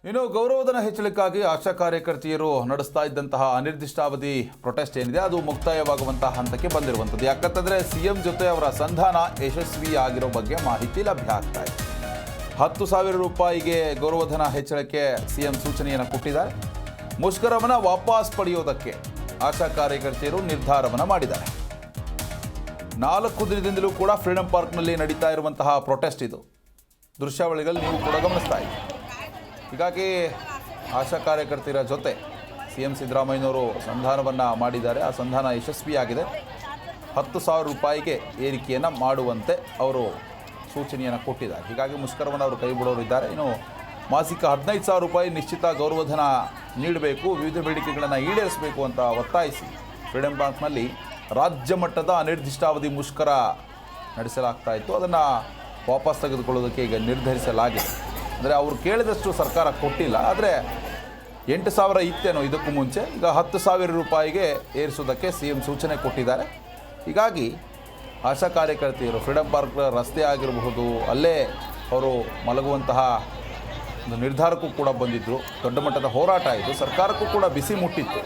ಇನ್ನು ಗೌರವಧನ ಹೆಚ್ಚಳಕ್ಕಾಗಿ ಆಶಾ ಕಾರ್ಯಕರ್ತೆಯರು ನಡೆಸ್ತಾ ಇದ್ದಂತಹ ಅನಿರ್ದಿಷ್ಟಾವಧಿ ಪ್ರೊಟೆಸ್ಟ್ ಏನಿದೆ ಅದು ಮುಕ್ತಾಯವಾಗುವಂತಹ ಹಂತಕ್ಕೆ ಬಂದಿರುವಂಥದ್ದು. ಯಾಕಂತಂದ್ರೆ ಸಿಎಂ ಜೊತೆ ಅವರ ಸಂಧಾನ ಯಶಸ್ವಿಯಾಗಿರೋ ಬಗ್ಗೆ ಮಾಹಿತಿ ಲಭ್ಯ ಆಗ್ತಾ ಇದೆ. 10,000 ರೂಪಾಯಿಗೆ ಗೌರವಧನ ಹೆಚ್ಚಳಕ್ಕೆ ಸಿಎಂ ಸೂಚನೆಯನ್ನು ಕೊಟ್ಟಿದ್ದಾರೆ. ಮುಷ್ಕರವನ್ನು ವಾಪಸ್ ಪಡೆಯೋದಕ್ಕೆ ಆಶಾ ಕಾರ್ಯಕರ್ತೆಯರು ನಿರ್ಧಾರವನ್ನು ಮಾಡಿದ್ದಾರೆ. 4 ದಿನದಿಂದಲೂ ಕೂಡ ಫ್ರೀಡಂ ಪಾರ್ಕ್ನಲ್ಲಿ ನಡೀತಾ ಇರುವಂತಹ ಪ್ರೊಟೆಸ್ಟ್ ಇದು. ದೃಶ್ಯಾವಳಿಗಳು ನೀವು ಕೂಡ ಗಮನಿಸ್ತಾ ಇದ್ದೀರಿ. ಹೀಗಾಗಿ ಆಶಾ ಕಾರ್ಯಕರ್ತರ ಜೊತೆ ಸಿಎಂ ಸಿದ್ದರಾಮಯ್ಯನವರು ಸಂಧಾನವನ್ನು ಮಾಡಿದ್ದಾರೆ. ಆ ಸಂಧಾನ ಯಶಸ್ವಿಯಾಗಿದೆ. 10,000 ರೂಪಾಯಿಗೆ ಏರಿಕೆಯನ್ನು ಮಾಡುವಂತೆ ಅವರು ಸೂಚನೆಯನ್ನು ಕೊಟ್ಟಿದ್ದಾರೆ. ಹೀಗಾಗಿ ಮುಷ್ಕರವನ್ನು ಅವರು ಕೈ ಬಿಡೋರಿದ್ದಾರೆ. ಇನ್ನು ಮಾಸಿಕ 15,000 ರೂಪಾಯಿ ನಿಶ್ಚಿತ ಗೌರವಧನ ನೀಡಬೇಕು, ವಿವಿಧ ಬೇಡಿಕೆಗಳನ್ನು ಈಡೇರಿಸಬೇಕು ಅಂತ ಒತ್ತಾಯಿಸಿ ಫ್ರೀಡಂ ಪಾರ್ಕ್ನಲ್ಲಿ ರಾಜ್ಯ ಮಟ್ಟದ ಅನಿರ್ದಿಷ್ಟಾವಧಿ ಮುಷ್ಕರ ನಡೆಸಲಾಗ್ತಾ ಇತ್ತು. ಅದನ್ನು ವಾಪಸ್ ತೆಗೆದುಕೊಳ್ಳೋದಕ್ಕೆ ಈಗ ನಿರ್ಧರಿಸಲಾಗಿದೆ. ಅಂದರೆ ಅವರು ಕೇಳಿದಷ್ಟು ಸರ್ಕಾರ ಕೊಟ್ಟಿಲ್ಲ, ಆದರೆ 8,000 ಇತ್ತೇನೋ ಇದಕ್ಕೂ ಮುಂಚೆ, ಈಗ 10,000 ರೂಪಾಯಿಗೆ ಏರಿಸೋದಕ್ಕೆ ಸಿಎಂ ಸೂಚನೆ ಕೊಟ್ಟಿದ್ದಾರೆ. ಹೀಗಾಗಿ ಆಶಾ ಕಾರ್ಯಕರ್ತೆಯರು ಫ್ರೀಡಂ ಪಾರ್ಕ್ ರಸ್ತೆ ಆಗಿರಬಹುದು, ಅಲ್ಲೇ ಅವರು ಮಲಗುವಂತಹ ಒಂದು ನಿರ್ಧಾರಕ್ಕೂ ಕೂಡ ಬಂದಿದ್ದರು. ದೊಡ್ಡ ಮಟ್ಟದ ಹೋರಾಟ ಇದು, ಸರ್ಕಾರಕ್ಕೂ ಕೂಡ ಬಿಸಿ ಮುಟ್ಟಿತ್ತು.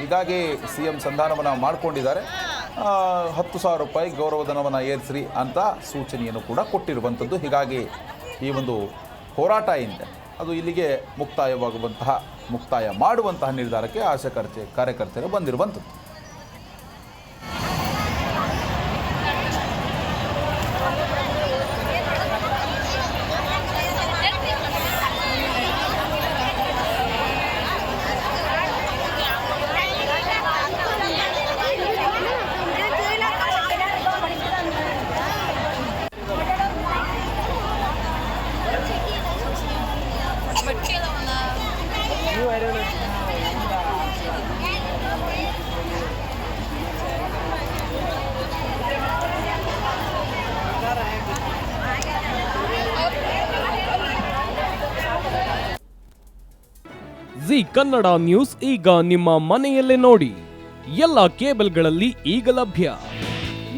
ಹೀಗಾಗಿ ಸಿಎಂ ಸಂಧಾನವನ್ನು ಮಾಡಿಕೊಂಡಿದ್ದಾರೆ. 10,000 ರೂಪಾಯಿ ಗೌರವಧನವನ್ನು ಏರಿಸ್ರಿ ಅಂತ ಸೂಚನೆಯನ್ನು ಕೂಡ ಕೊಟ್ಟಿರುವಂಥದ್ದು. ಹೀಗಾಗಿ ಈ ಒಂದು ಹೋರಾಟ ಏನಿದೆ ಅದು ಇಲ್ಲಿಗೆ ಮುಕ್ತಾಯ ಮಾಡುವಂತಹ ನಿರ್ಧಾರಕ್ಕೆ ಆಶಾ ಕಾರ್ಯಕರ್ತರು ಬಂದಿರುವಂಥದ್ದು. ಜಿ ಕನ್ನಡ ನ್ಯೂಸ್ ಈಗ ನಿಮ್ಮ ಮನೆಯಲ್ಲೇ ನೋಡಿ. ಎಲ್ಲ ಕೇಬಲ್ಗಳಲ್ಲಿ ಈಗ ಲಭ್ಯ.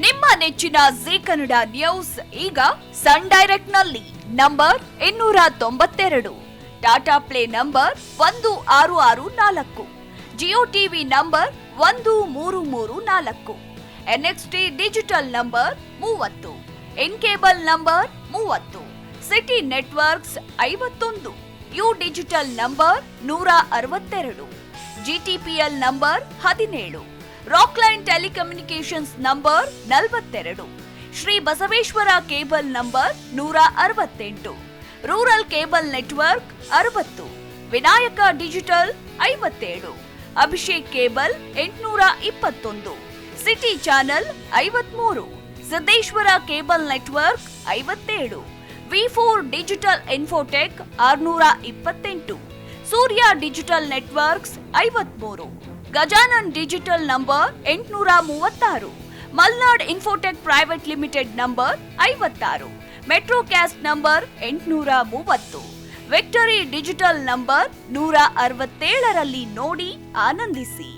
ನಿಮ್ಮ ನೆಚ್ಚಿನ ಜಿ ಕನ್ನಡ ನ್ಯೂಸ್ ಈಗ ಸನ್ ಡೈರೆಕ್ಟ್ ನಲ್ಲಿ number 292, Tata play number 1664, Jio TV number 1334, NXT digital number 30, in cable number 30, city networks 51, U digital number 162, GTPL number 17, Rockline telecommunications number 42, Shri Basaveshwara cable number 168, rural cable network 60, Vinayaka digital 57, Abhishek cable 821, city channel 53, Siddeshwara cable network 57, V4 digital Infotech 628, Surya digital networks 53, Gajanan digital number 836, Malnad Infotech Private Limited number 56, Metrocast number 830, Victory Digital number 167ರಲ್ಲಿ ನೋಡಿ ಆನಂದಿಸಿ.